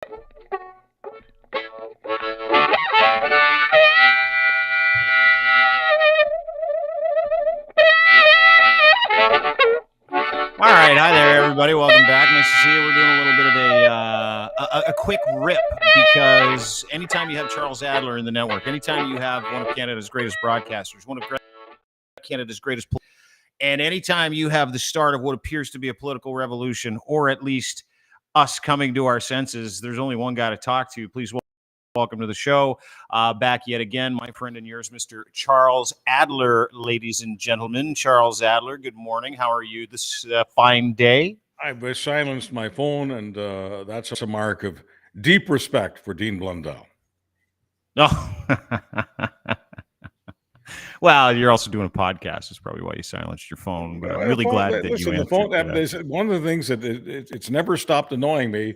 All right, hi there, everybody. Welcome back. Nice to see you. We're doing a little bit of a quick rip because anytime you have Charles Adler in the network, anytime you have one of Canada's greatest broadcasters, one of Canada's greatest, and anytime you have the start of what appears to be a political revolution, or at least us coming to our senses, there's only one guy to talk to. Please welcome to the show. Back yet again, my friend and yours, Mr. Charles Adler, ladies and gentlemen. Charles Adler, good morning. How are you this fine day? I've silenced my phone, and that's a mark of deep respect for Dean Blundell. No. Well, you're also doing a podcast. That's probably why you silenced your phone. But I'm really glad that you answered. One of the things that it's never stopped annoying me.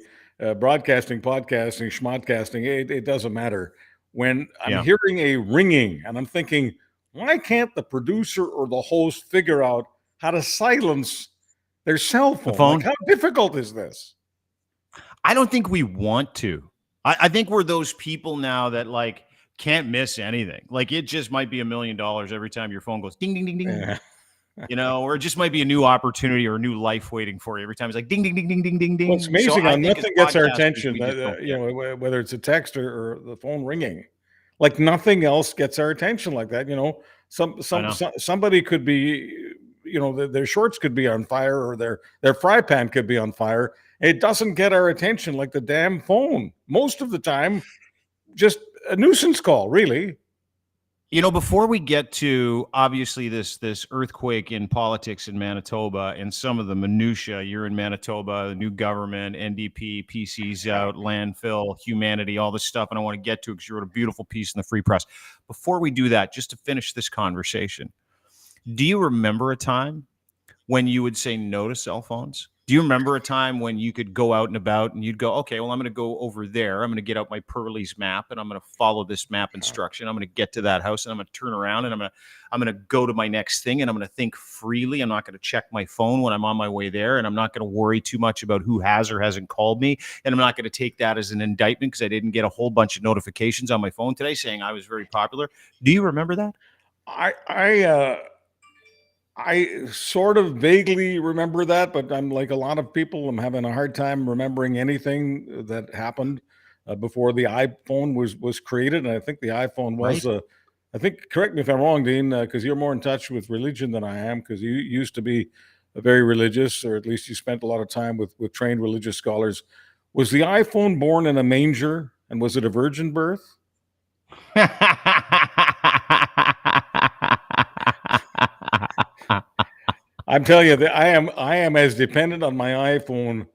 Broadcasting, podcasting, schmodcasting, it doesn't matter. When I'm hearing a ringing and I'm thinking, why can't the producer or the host figure out how to silence their cell phone? Like, how difficult is this? I don't think we want to. I think we're those people now that like can't miss anything. Like it just might be $1 million every time your phone goes ding, ding, ding, ding. Yeah. You know, or it just might be a new opportunity or a new life waiting for you every time. It's like ding, ding, ding, ding, ding, ding, ding. Well, it's amazing how nothing gets our attention. Whether it's a text or the phone ringing, like nothing else gets our attention like that. You know, somebody could be, you know, their shorts could be on fire or their fry pan could be on fire. It doesn't get our attention like the damn phone. Most of the time, just a nuisance call, really. You know, before we get to obviously this earthquake in politics in Manitoba and some of the minutia, you're in Manitoba, the new government, NDP, PC's out, landfill, humanity, all this stuff, and I want to get to it because you wrote a beautiful piece in the Free Press. Before we do that, just to finish this conversation, do you remember a time when you would say no to cell phones? Do you remember a time when you could go out and about and you'd go, okay, well, I'm going to go over there. I'm going to get out my Pearlie's map and I'm going to follow this map instruction. I'm going to get to that house and I'm going to turn around and I'm going to go to my next thing and I'm going to think freely. I'm not going to check my phone when I'm on my way there, and I'm not going to worry too much about who has or hasn't called me. And I'm not going to take that as an indictment because I didn't get a whole bunch of notifications on my phone today saying I was very popular. Do you remember that? I sort of vaguely remember that, but I'm like a lot of people. I'm having a hard time remembering anything that happened before the iPhone was created. And I think the iPhone was, I think, correct me if I'm wrong, Dean, because you're more in touch with religion than I am, because you used to be very religious, or at least you spent a lot of time with trained religious scholars. Was the iPhone born in a manger, and was it a virgin birth? I'm telling you that I am as dependent on my iPhone.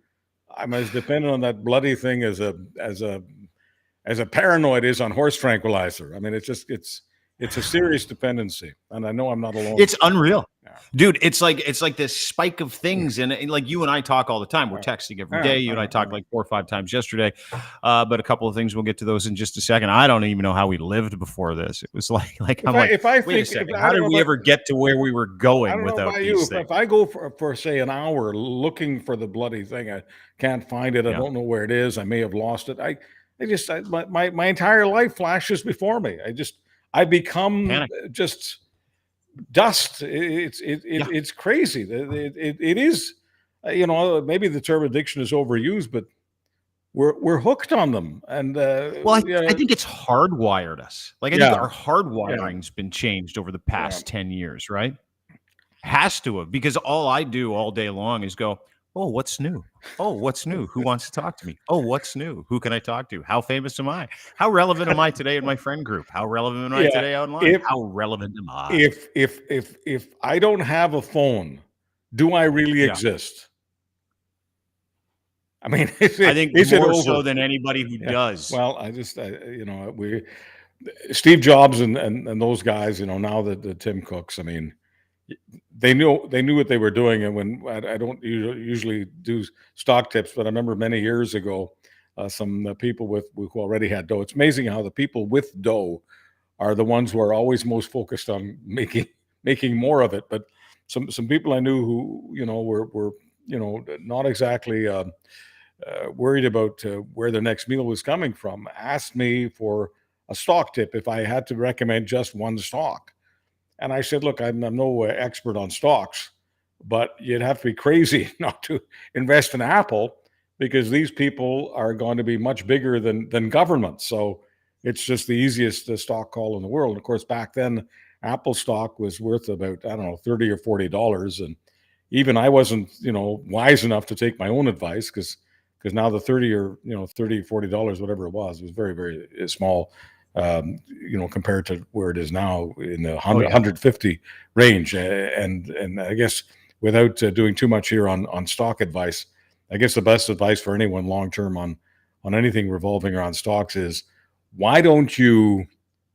I'm as dependent on that bloody thing as a paranoid is on horse tranquilizer. I mean, it's a serious dependency, and I know I'm not alone. It's unreal, dude. It's like this spike of things, and like you and I talk all the time. We're texting every day. You and I talked like 4 or 5 times yesterday, but a couple of things. We'll get to those in just a second. I don't even know how we lived before this. It was like wait a second. How did we ever get to where we were going without these things? If I go for say an hour looking for the bloody thing, I can't find it. I don't know where it is. I may have lost it. My entire life flashes before me. I become just dust. It's crazy. It is, you know, maybe the term addiction is overused, but we're hooked on them. And I think it's hardwired us. Like I think our hardwiring's been changed over the past 10 years, right? Has to have, because all I do all day long is go, oh, what's new? Oh, what's new? Who wants to talk to me? Oh, what's new? Who can I talk to? How famous am I? How relevant am I today in my friend group? How relevant am I today online? How relevant am I? If I don't have a phone, do I really exist? I mean, I think more so than anybody who does. Well, you know, Steve Jobs and those guys, you know, now the Tim Cooks, I mean, they knew what they were doing. And when I don't usually do stock tips, but I remember many years ago, some people who already had dough. It's amazing how the people with dough are the ones who are always most focused on making more of it. But some people I knew who, you know, were you know, not exactly worried about where their next meal was coming from, asked me for a stock tip if I had to recommend just one stock. And I said, look, I'm no expert on stocks, but you'd have to be crazy not to invest in Apple because these people are going to be much bigger than government. So it's just the easiest stock call in the world. Of course, back then, Apple stock was worth about, I don't know, $30 or $40. And even I wasn't, wise enough to take my own advice because now the 30 or, $30, $40, whatever it was very, very small, compared to where it is now in the 150 range. And I guess without doing too much here on stock advice, I guess the best advice for anyone long-term on anything revolving around stocks is, why don't you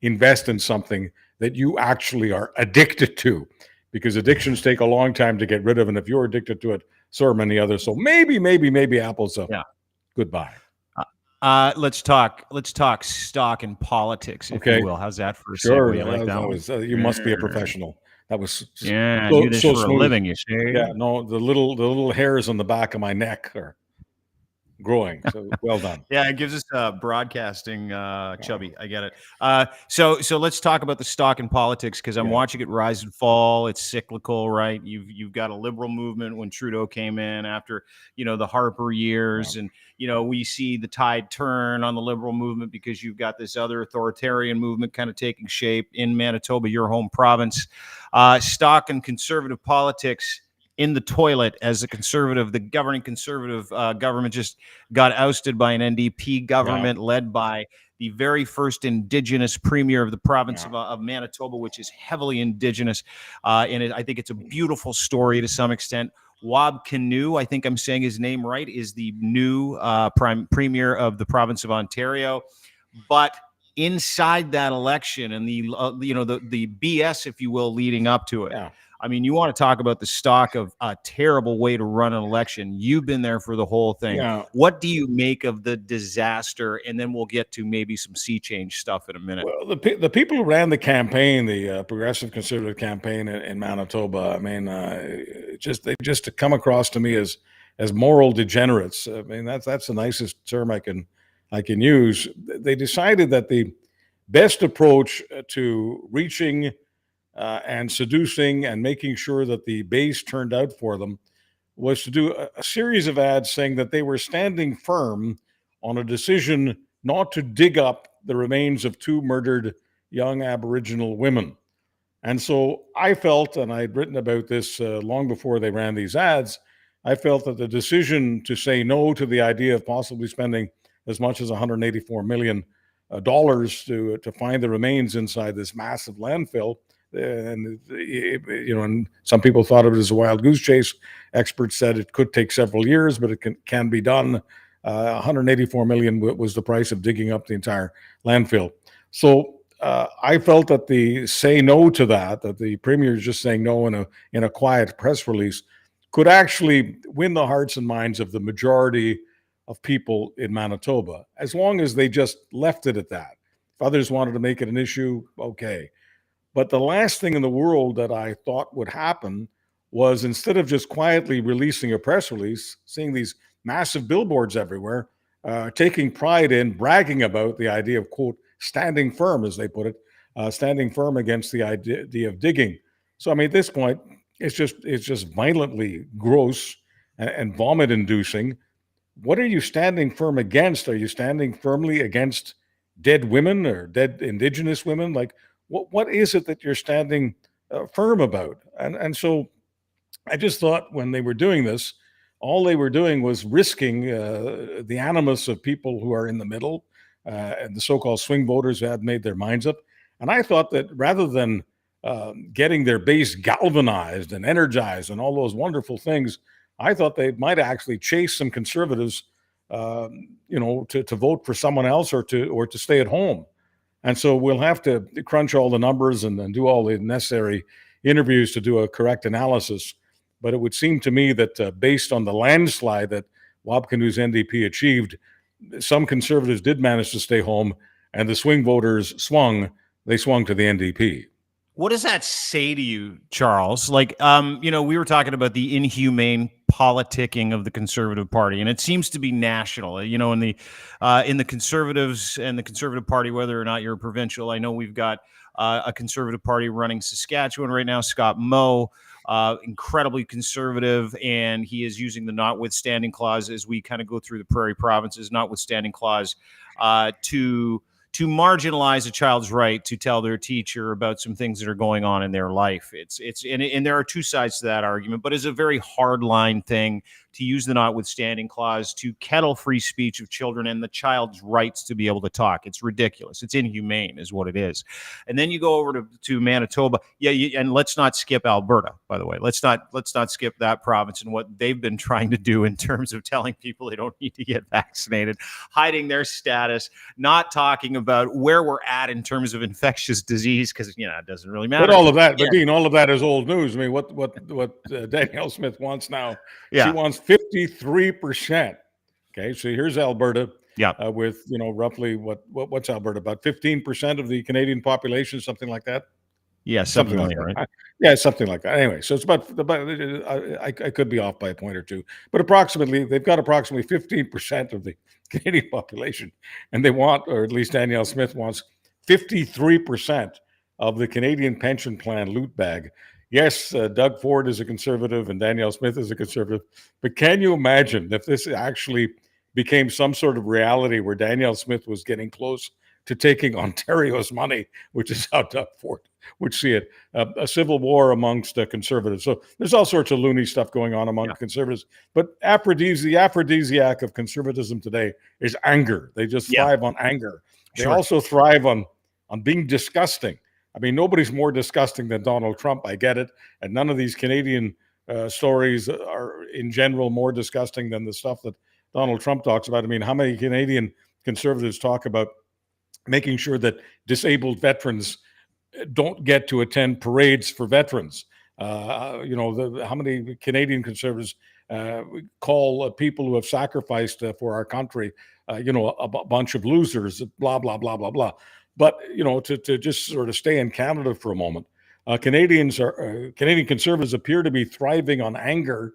invest in something that you actually are addicted to? Because addictions take a long time to get rid of. And if you're addicted to it, so are many others. So maybe Apple's a good buy. Let's talk stock and politics, if you will. How's that for a segue? You like that one? You must be a professional. That was I do this for a living, you see. Yeah, no, the little hairs on the back of my neck are growing. So well done. Yeah, it gives us broadcasting chubby. I get it. So let's talk about the stock and politics, because I'm watching it rise and fall. It's cyclical, right? You've got a liberal movement when Trudeau came in after the Harper years, and we see the tide turn on the liberal movement because you've got this other authoritarian movement kind of taking shape in Manitoba, your home province. Stock and conservative politics in the toilet as the governing conservative government just got ousted by an NDP government led by the very first Indigenous premier of the province of Manitoba, which is heavily Indigenous. And I think it's a beautiful story to some extent. Wab Kinew, I think I'm saying his name right, is the new premier of the province of Ontario. But inside that election and the BS, if you will, leading up to it, I mean, you want to talk about the stock of a terrible way to run an election. You've been there for the whole thing. What do you make of the disaster? And then we'll get to maybe some sea change stuff in a minute. Well, the people who ran the campaign, the progressive conservative campaign in Manitoba, I mean, they just come across to me as moral degenerates. I mean, that's the nicest term I can use. They decided that the best approach to reaching and seducing and making sure that the base turned out for them was to do a series of ads saying that they were standing firm on a decision not to dig up the remains of 2 murdered young Aboriginal women. And so I felt, and I had written about this long before they ran these ads, I felt that the decision to say no to the idea of possibly spending as much as $184 million to find the remains inside this massive landfill, and and some people thought of it as a wild goose chase. Experts said it could take several years, but it can be done. 184 million was the price of digging up the entire landfill. So I felt that the say no to that the premier is just saying no in a quiet press release, could actually win the hearts and minds of the majority of people in Manitoba, as long as they just left it at that. If others wanted to make it an issue, okay. But the last thing in the world that I thought would happen was, instead of just quietly releasing a press release, seeing these massive billboards everywhere, taking pride in bragging about the idea of, quote, standing firm, as they put it, standing firm against the idea of digging. So, I mean, at this point, it's just violently gross and vomit-inducing. What are you standing firm against? Are you standing firmly against dead women or dead Indigenous women? Like, what is it that you're standing firm about? And so I just thought, when they were doing this, all they were doing was risking the animus of people who are in the middle, and the so-called swing voters who had made their minds up. And I thought that rather than getting their base galvanized and energized and all those wonderful things, I thought they might actually chase some conservatives, to vote for someone else or to stay at home. And so we'll have to crunch all the numbers and do all the necessary interviews to do a correct analysis. But it would seem to me that based on the landslide that Wab Kinew's NDP achieved, some conservatives did manage to stay home, and the swing voters swung to the NDP. What does that say to you, Charles? Like, we were talking about the inhumane politicking of the Conservative Party, and it seems to be national. In the Conservatives and the Conservative Party, whether or not you're a provincial, I know we've got a Conservative Party running Saskatchewan right now, Scott Moe, incredibly conservative, and he is using the notwithstanding clause as we kind of go through the prairie provinces, notwithstanding clause to marginalize a child's right to tell their teacher about some things that are going on in their life. And there are two sides to that argument, but it's a very hard line thing to use the notwithstanding clause to kettle free speech of children and the child's rights to be able to talk. It's ridiculous. It's inhumane is what it is. And then you go over to Manitoba. And let's not skip Alberta, by the way. Let's not skip that province and what they've been trying to do in terms of telling people they don't need to get vaccinated, hiding their status, not talking about where we're at in terms of infectious disease, because it doesn't really matter. But all of that, Dean, all of that is old news. I mean, what Danielle Smith wants now, she wants 53%. Okay, so here's Alberta. With roughly what's Alberta, about 15% of the Canadian population, something like that. Yeah, something like that. Right? Yeah, something like that. Anyway, so it's about I could be off by a point or two, but they've got approximately 15% of the Canadian population, and they want, or at least Danielle Smith wants, 53% of the Canadian pension plan loot bag. Yes, Doug Ford is a conservative and Danielle Smith is a conservative, but can you imagine if this actually became some sort of reality where Danielle Smith was getting close to taking Ontario's money, which is how Doug Ford would see it, a civil war amongst conservatives. So there's all sorts of loony stuff going on among conservatives. But the aphrodisiac of conservatism today is anger. They just thrive on anger. They also thrive on being disgusting. I mean, nobody's more disgusting than Donald Trump. I get it. And none of these Canadian stories are, in general, more disgusting than the stuff that Donald Trump talks about. I mean, how many Canadian conservatives talk about making sure that disabled veterans don't get to attend parades for veterans? How many Canadian conservatives call people who have sacrificed for our country, a bunch of losers, blah, blah, blah, blah, blah. But, to just sort of stay in Canada for a moment, Canadian conservatives appear to be thriving on anger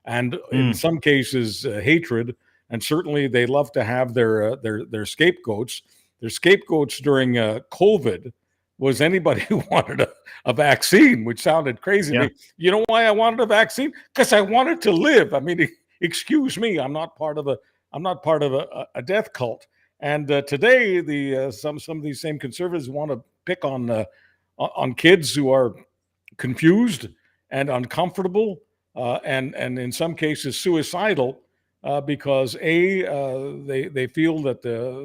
and in some cases hatred. And certainly they love to have their scapegoats. Their scapegoats during COVID was anybody who wanted a vaccine, which sounded crazy to me. You know why I wanted a vaccine? Because I wanted to live. I mean, excuse me, I'm not part of a death cult. And today, some of these same conservatives want to pick on kids who are confused and uncomfortable, and in some cases suicidal, because they feel that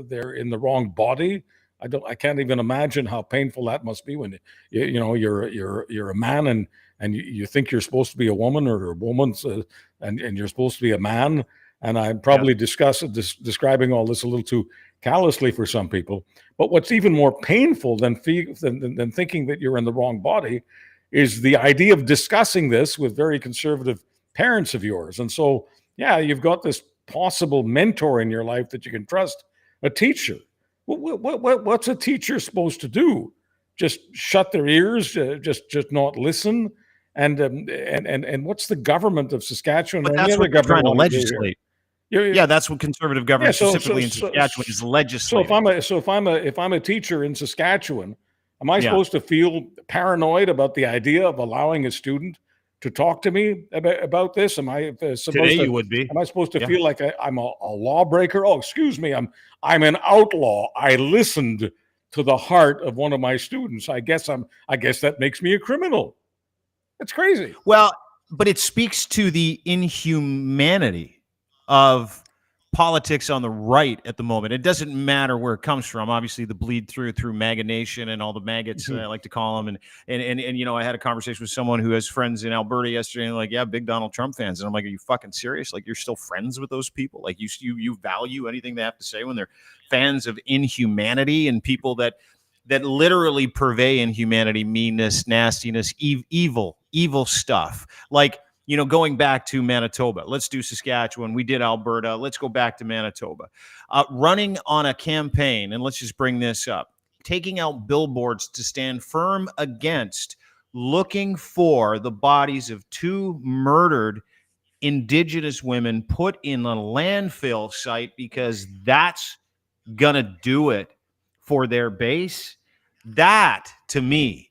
they're in the wrong body. I can't even imagine how painful that must be when you're a man and you think you're supposed to be a woman, or a woman, and you're supposed to be a man. And I'm probably describing all this a little too callously for some people. But what's even more painful than thinking that you're in the wrong body is the idea of discussing this with very conservative parents of yours. And so, you've got this possible mentor in your life that you can trust, a teacher. What's a teacher supposed to do? Just shut their ears, just not listen? And what's the government of Saskatchewan? But that's what they're trying to legislate. That's what conservative government specifically in Saskatchewan is legislating. So if I'm a teacher in Saskatchewan, am I supposed to feel paranoid about the idea of allowing a student to talk to me about this? Am I supposed you would be? Am I supposed to feel like I'm a lawbreaker? Oh, excuse me, I'm an outlaw. I listened to the heart of one of my students. I guess that makes me a criminal. It's crazy. Well, but it speaks to the inhumanity of politics on the right at the moment. It doesn't matter where it comes from. Obviously, the bleed through MAGA Nation and all the maggots, I like to call them. And I had a conversation with someone who has friends in Alberta yesterday, and like, big Donald Trump fans. And I'm like, are you fucking serious? Like, you're still friends with those people? Like, you value anything they have to say when they're fans of inhumanity and people that literally purvey inhumanity, meanness, nastiness, evil stuff. Like, going back to Manitoba, let's do Saskatchewan. We did Alberta. Let's go back to Manitoba. Running on a campaign, and let's just bring this up. taking out billboards to stand firm against looking for the bodies of 2 murdered Indigenous women put in a landfill site because that's gonna do it for their base. That to me,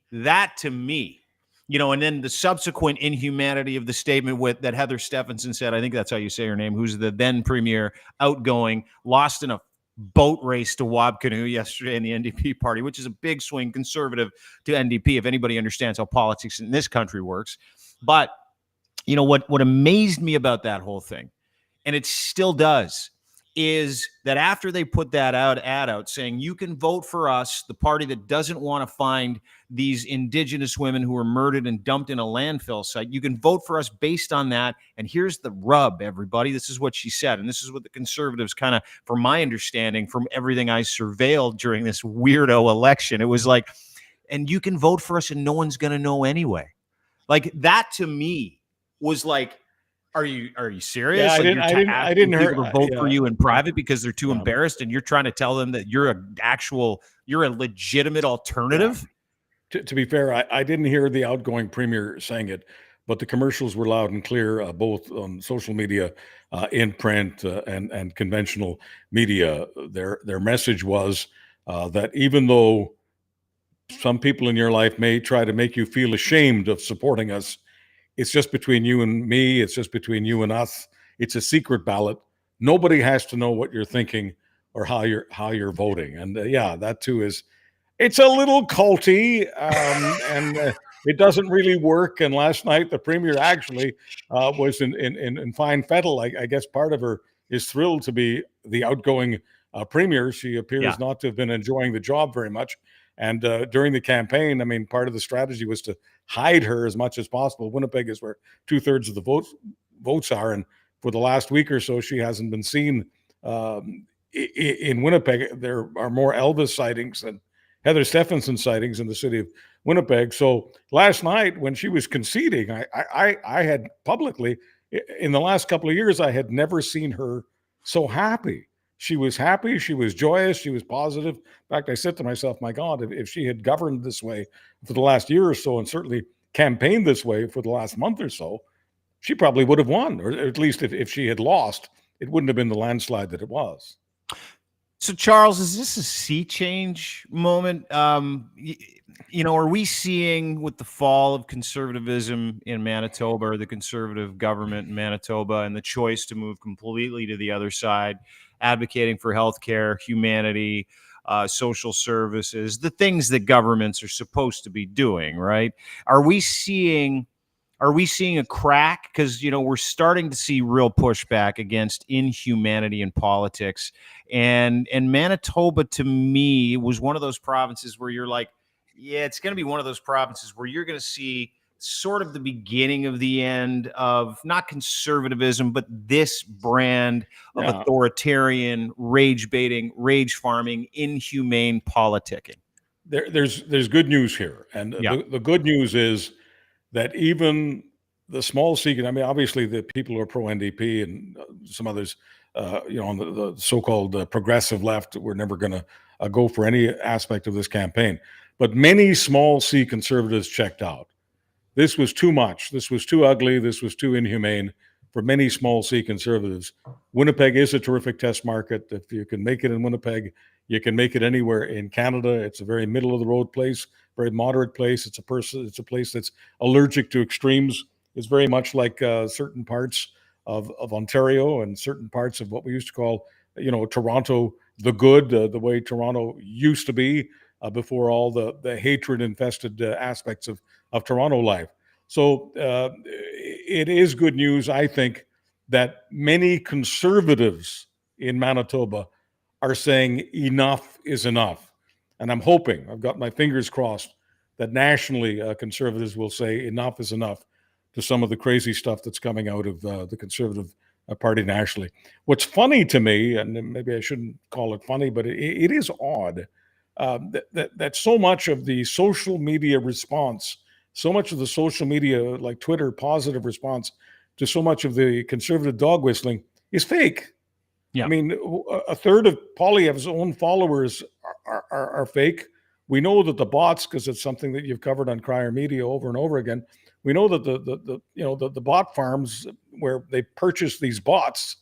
and then the subsequent inhumanity of the statement with that Heather Stephenson said, I think that's how you say her name, who's the then premier, outgoing, lost in a boat race to Wabcanoe yesterday in the NDP party, which is a big swing conservative to NDP, if anybody understands how politics in this country works. But what amazed me about that whole thing, and it still does, is that after they put that ad out saying you can vote for us, the party that doesn't want to find these Indigenous women who were murdered and dumped in a landfill site, you can vote for us based on that. And here's the rub, everybody. This is what she said. And this is what the Conservatives kind of, from my understanding, from everything I surveilled during this weirdo election, it was like, and you can vote for us and no one's going to know anyway. Like, that to me was like, are you serious? Yeah, I didn't hear people to vote for you in private because they're too embarrassed, and you're trying to tell them that you're a legitimate alternative. Yeah. To be fair, I didn't hear the outgoing premier saying it, but the commercials were loud and clear, both on social media, in print, and conventional media. Their message was that even though some people in your life may try to make you feel ashamed of supporting us, it's just between you and me. It's just between you and us. It's a secret ballot. Nobody has to know what you're thinking or how you're voting. And that too it's a little culty, and it doesn't really work. And last night the premier actually was in fine fettle. I guess part of her is thrilled to be the outgoing premier. She appears not to have been enjoying the job very much. And during the campaign, I mean, part of the strategy was to hide her as much as possible. Winnipeg is where 2/3 of the votes are. And for the last week or so, she hasn't been seen in Winnipeg. There are more Elvis sightings than Heather Stephenson sightings in the city of Winnipeg. So last night when she was conceding, I had publicly, in the last couple of years, I had never seen her so happy. She was happy. She was joyous. She was positive. In fact, I said to myself, my God, if she had governed this way for the last year or so, and certainly campaigned this way for the last month or so, she probably would have won. Or at least if she had lost, it wouldn't have been the landslide that it was. So, Charles, is this a sea change moment? Are we seeing with the fall of conservatism in Manitoba, or the conservative government in Manitoba, and the choice to move completely to the other side, advocating for healthcare, humanity, social services, the things that governments are supposed to be doing, right? Are we seeing a crack? Because, we're starting to see real pushback against inhumanity in politics. And Manitoba, to me, was one of those provinces where you're like, yeah, it's going to be one of those provinces where you're going to see sort of the beginning of the end of not conservatism, but this brand of authoritarian, rage baiting, rage farming, inhumane politicking. There's good news here. And the good news is that even the small C, I mean, obviously the people who are pro-NDP and some others, on the so-called progressive left, were never going to go for any aspect of this campaign. But many small C conservatives checked out. This was too much. This was too ugly. This was too inhumane for many small C conservatives. Winnipeg is a terrific test market. If you can make it in Winnipeg, you can make it anywhere in Canada. It's a very middle of the road place, very moderate place. It's a place that's allergic to extremes. It's very much like certain parts of Ontario and certain parts of what we used to call, Toronto, the good, the way Toronto used to be before all the hatred-infested aspects of Toronto life. So it is good news, I think, that many conservatives in Manitoba are saying enough is enough. And I'm hoping, I've got my fingers crossed, that nationally conservatives will say enough is enough to some of the crazy stuff that's coming out of the Conservative Party nationally. What's funny to me, and maybe I shouldn't call it funny, but it is odd that so much of the social media response, so much of the social media, like Twitter, positive response to so much of the conservative dog whistling is fake. Yeah. I mean, a third of Poilievre's own followers are fake. We know that the bots, because it's something that you've covered on Crier Media over and over again. We know that the bot farms where they purchase these bots,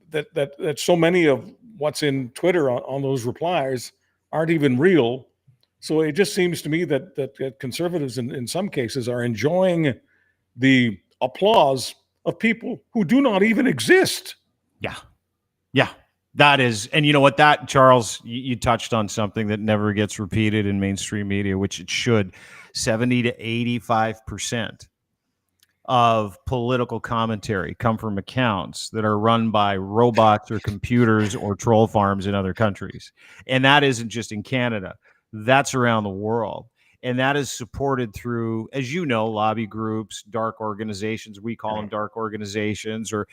that so many of what's in Twitter on those replies aren't even real. So it just seems to me that conservatives in some cases are enjoying the applause of people who do not even exist. Yeah. Yeah. That is, and you know what, that, Charles, you touched on something that never gets repeated in mainstream media, which it should. 70 to 85% of political commentary come from accounts that are run by robots or computers or troll farms in other countries. And that isn't just in Canada. That's around the world. And that is supported through, as you know, lobby groups, dark organizations. We call them dark organizations, or,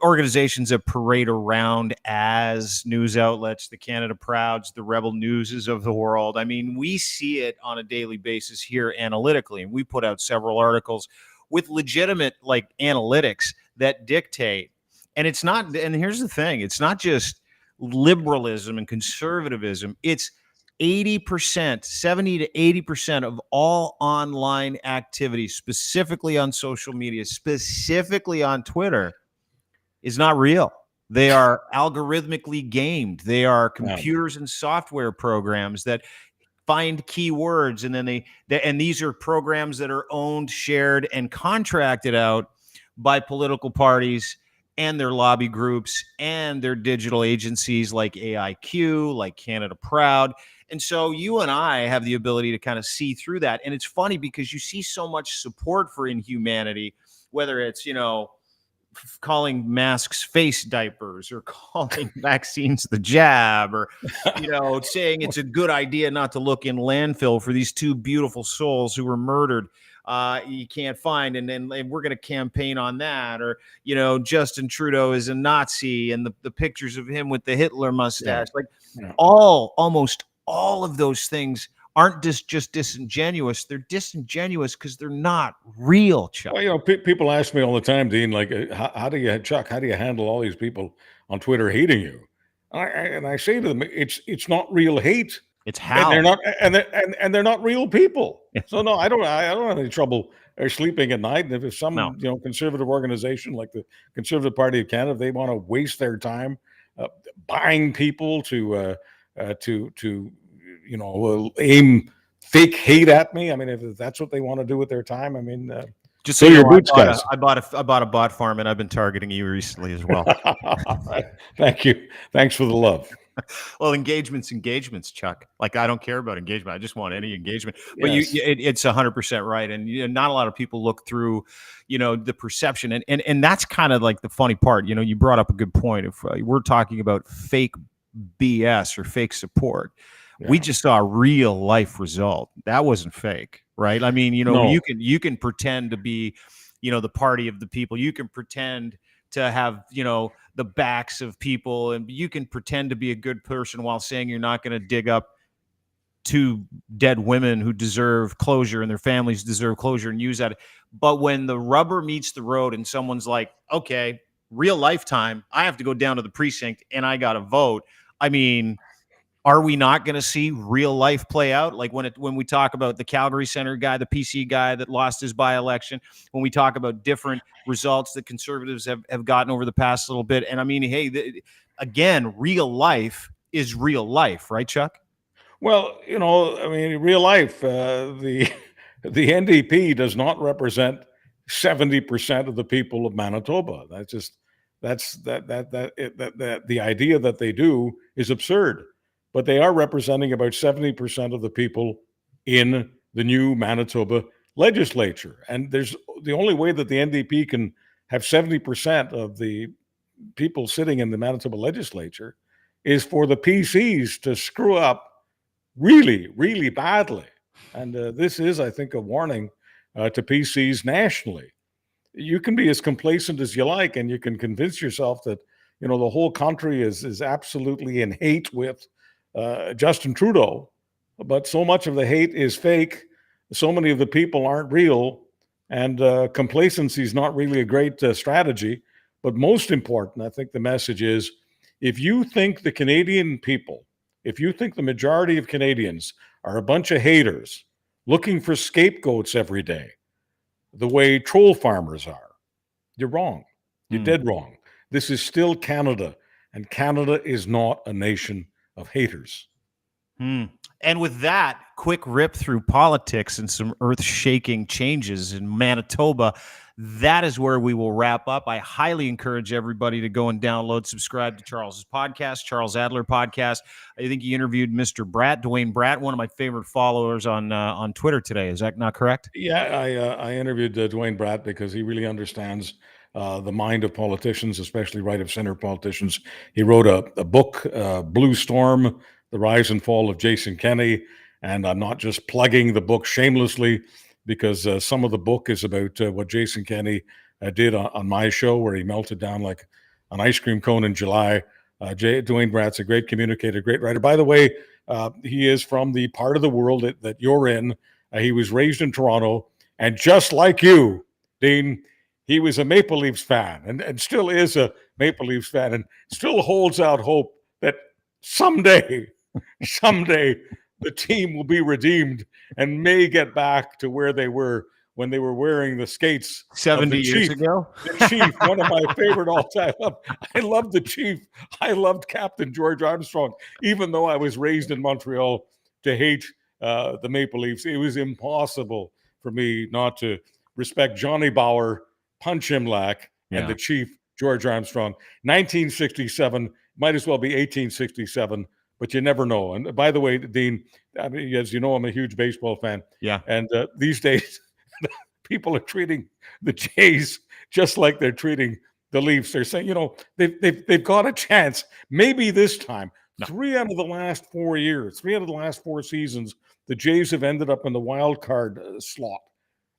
organizations that parade around as news outlets, the Canada Prouds, the Rebel Newses of the world. I mean, we see it on a daily basis here analytically, and we put out several articles with legitimate analytics that dictate. And it's not, and here's the thing, it's not just liberalism and conservatism. It's 80%, 70 to 80% of all online activity, specifically on social media, specifically on Twitter, is not real. They are algorithmically gamed. They are computers and software programs that find keywords, and then and these are programs that are owned, shared, and contracted out by political parties and their lobby groups and their digital agencies like AIQ, like Canada Proud. And so you and I have the ability to kind of see through that. And it's funny because you see so much support for inhumanity, whether it's, calling masks face diapers, or calling vaccines the jab, or saying it's a good idea not to look in landfill for these two beautiful souls who were murdered. You can't find, and we're going to campaign on that. Or Justin Trudeau is a Nazi, and the pictures of him with the Hitler mustache. Almost all of those things aren't just disingenuous. They're disingenuous because they're not real, Chuck. Well, people ask me all the time, Dean, like, how do you handle all these people on Twitter hating you? And I say to them, it's not real hate. It's how. And they're not real people. So no, I don't have any trouble sleeping at night. And if some conservative organization like the Conservative Party of Canada, if they want to waste their time buying people to aim fake hate at me. I mean, if that's what they want to do with their time, I mean, just so your boots, guys. I bought a bot farm, and I've been targeting you recently as well. Thank you. Thanks for the love. Well, engagement's, Chuck. Like, I don't care about engagement. I just want any engagement. But yes. It's 100% right. And not a lot of people look through, the perception. And that's kind of like the funny part. You brought up a good point. If we're talking about fake BS or fake support, we just saw a real life result. That wasn't fake, right? I mean, no. you can pretend to be, the party of the people. You can pretend to have, the backs of people, and you can pretend to be a good person while saying you're not going to dig up two dead women who deserve closure and their families deserve closure, and use that. But when the rubber meets the road and someone's like, okay, real lifetime, I have to go down to the precinct and I got to vote. I mean, are we not going to see real life play out? Like when we talk about the Calgary Center guy, the PC guy that lost his by-election, when we talk about different results that conservatives have gotten over the past little bit. And I mean, hey, again, real life is real life, right, Chuck? Well, real life, the NDP does not represent 70% of the people of Manitoba. The idea that they do is absurd. But they are representing about 70% of the people in the new Manitoba legislature. And there's the only way that the NDP can have 70% of the people sitting in the Manitoba legislature is for the PCs to screw up really, really badly. And this is, I think, a warning to PCs nationally. You can be as complacent as you like, and you can convince yourself that, the whole country is absolutely in hate with Justin Trudeau, but so much of the hate is fake. So many of the people aren't real, and complacency is not really a great strategy. But most important, I think the message is, if you think the Canadian people if you think the majority of Canadians are a bunch of haters looking for scapegoats every day, the way troll farmers are, you're wrong. You're dead wrong. This is still Canada, and Canada is not a nation of haters. And with that quick rip through politics and some earth-shaking changes in Manitoba, that is where we will wrap up. I highly encourage everybody to go and download, subscribe to Charles's podcast, Charles Adler podcast. I think he interviewed Mr. Dwayne Bratt, one of my favorite followers on Twitter today. Is that not correct? Yeah, I interviewed Dwayne Bratt because he really understands the mind of politicians, especially right of center politicians. He wrote a book, Blue Storm, The Rise and Fall of Jason Kenney. And I'm not just plugging the book shamelessly, because some of the book is about what Jason Kenney did on my show, where he melted down like an ice cream cone in July. Dwayne Bratt's a great communicator, great writer. By the way, he is from the part of the world that you're in. He was raised in Toronto, and just like you, Dean, he was a Maple Leafs fan and still is a Maple Leafs fan, and still holds out hope that someday the team will be redeemed and may get back to where they were when they were wearing the skates 70 years ago. The Chief, one of my favorite all-time. I loved the Chief. I loved Captain George Armstrong, even though I was raised in Montreal to hate the Maple Leafs. It was impossible for me not to respect Johnny Bauer, Punch Imlach, and the Chief, George Armstrong. 1967, might as well be 1867. But you never know. And by the way, Dean, I mean, as you know, I'm a huge baseball fan. Yeah. And these days, people are treating the Jays just like they're treating the Leafs. They're saying, they've got a chance. Maybe this time. No. 3 out of the last 4 years, 3 out of the last 4 seasons, the Jays have ended up in the wild card slot.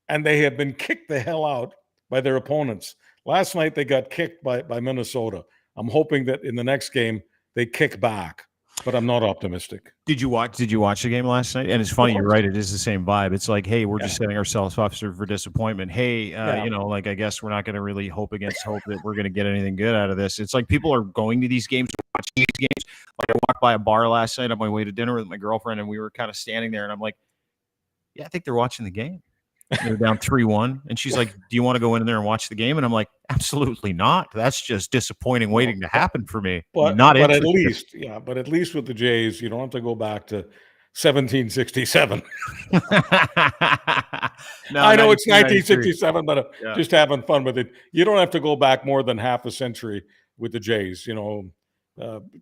And they have been kicked the hell out by their opponents. Last night, they got kicked by Minnesota. I'm hoping that in the next game, they kick back. But I'm not optimistic. Did you watch the game last night? And it's funny, you're right. It is the same vibe. It's like, hey, we're just setting ourselves up for disappointment. Hey, I guess we're not going to really hope against hope that we're going to get anything good out of this. It's like people are going to these games, watching these games. Like I walked by a bar last night on my way to dinner with my girlfriend, and we were kind of standing there, and I'm like, yeah, I think they're watching the game. They're down 3-1, and she's like, do you want to go in there and watch the game? And I'm like, absolutely not. That's just disappointing waiting to happen for me. But at least with the Jays, you don't have to go back to 1767. I know it's 1967, but just having fun with it. You don't have to go back more than half a century with the Jays. The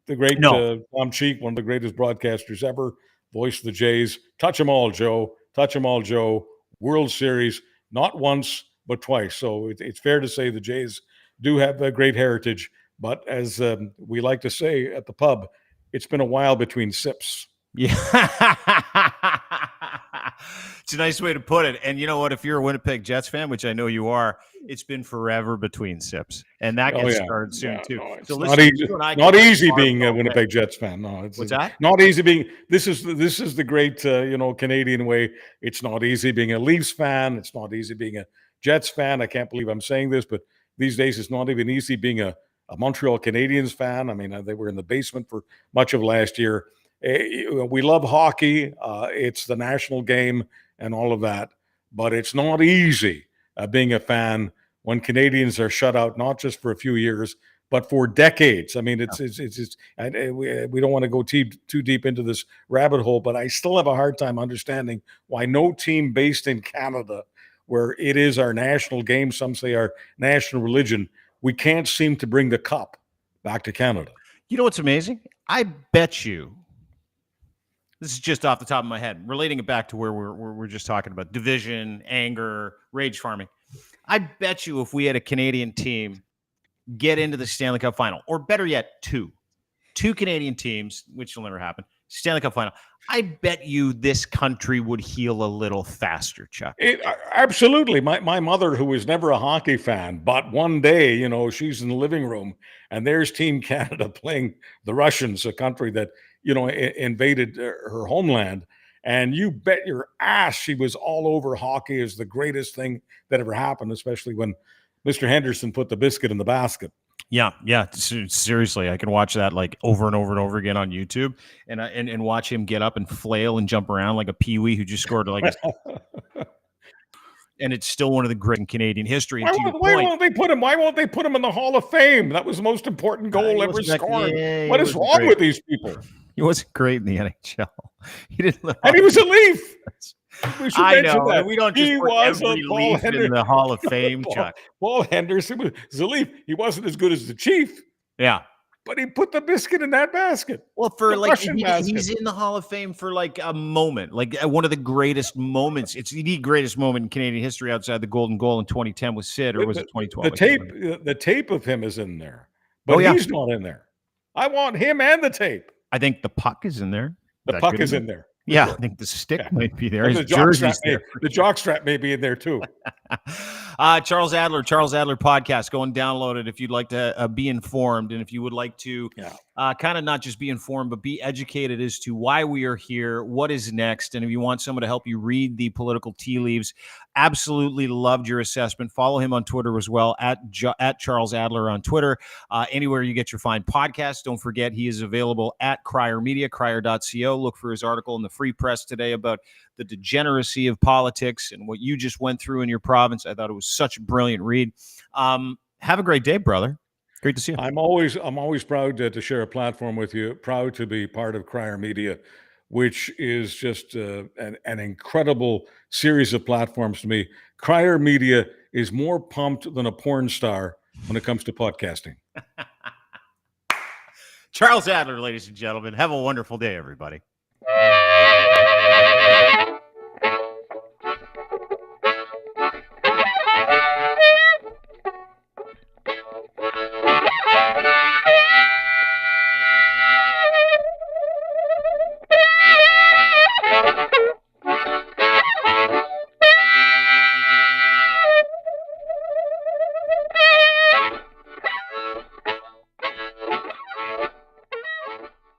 great Tom Cheek, one of the greatest broadcasters ever, voiced the Jays. Touch 'em all, Joe. Touch 'em all, Joe. World Series, not once, but twice. So it's fair to say the Jays do have a great heritage. But as we like to say at the pub, it's been a while between sips. Yeah. It's a nice way to put it. And you know what? If you're a Winnipeg Jets fan, which I know you are, it's been forever between sips. And that gets started soon, too. No, so not easy being a Winnipeg Jets fan. No, what's that? Not easy being – this is the great, Canadian way. It's not easy being a Leafs fan. It's not easy being a Jets fan. I can't believe I'm saying this, but these days it's not even easy being a Montreal Canadiens fan. I mean, they were in the basement for much of last year. We love hockey. It's the national game and all of that. But it's not easy being a fan when Canadians are shut out, not just for a few years, but for decades. I mean, we don't want to go too deep into this rabbit hole, but I still have a hard time understanding why no team based in Canada, where it is our national game, some say our national religion, we can't seem to bring the cup back to Canada. You know what's amazing? I bet you, this is just off the top of my head, relating it back to where we're just talking about division, anger, rage farming. I bet you if we had a Canadian team get into the Stanley Cup final, or better yet, two Canadian teams, which will never happen, Stanley Cup final, I bet you this country would heal a little faster, Chuck. Absolutely. My mother, who was never a hockey fan, but one day, she's in the living room and there's Team Canada playing the Russians, a country that, invaded her homeland. And you bet your ass she was all over hockey as the greatest thing that ever happened, especially when Mr. Henderson put the biscuit in the basket. Yeah, yeah. Seriously, I can watch that like over and over and over again on YouTube, and watch him get up and flail and jump around like a peewee who just scored like and it's still one of the great in Canadian history. And to your Why point, won't they put him? Why won't they put him in the Hall of Fame? That was the most important goal he ever wasn't that, scored. yeah, he What is wasn't wrong great. with these people? He wasn't great in the NHL. He didn't live And up he was to a Leaf. We should I mention know, that. and we don't just He put was a every Paul Leaf in Henderson. the Hall of Fame, Chuck. Paul Henderson was a Leaf. He wasn't as good as the Chief, Yeah. but he put the biscuit in that basket. Well, for The like Russian basket. he's in the Hall of Fame for like a moment, like one of the greatest moments. It's the greatest moment in Canadian history outside the golden goal in 2010 with Sid, or was it 2012? The tape of him is in there, Oh, but yeah. he's not in there. I want him and the tape. I think the puck is in there. The puck is in there. Yeah, Sure. I think the stick Yeah. might be there. And His jersey's there. the jockstrap may be in there too. Charles Adler podcast. Go and download it if you'd like to be informed, and if you would like to kind of not just be informed, but be educated as to why we are here, what is next, and if you want someone to help you read the political tea leaves. Absolutely loved your assessment. Follow him on Twitter as well, at Charles Adler on Twitter. Anywhere you get your fine podcasts. Don't forget he is available at Crier Media, crier.co. Look for his article in the Free Press today about the degeneracy of politics and what you just went through in your province. I thought it was such a brilliant read. Have a great day, brother. Great to see you. I'm always proud to share a platform with you. Proud to be part of Crier Media, which is just an incredible series of platforms to me. Crier Media is more pumped than a porn star when it comes to podcasting. Charles Adler, ladies and gentlemen. Have a wonderful day, everybody.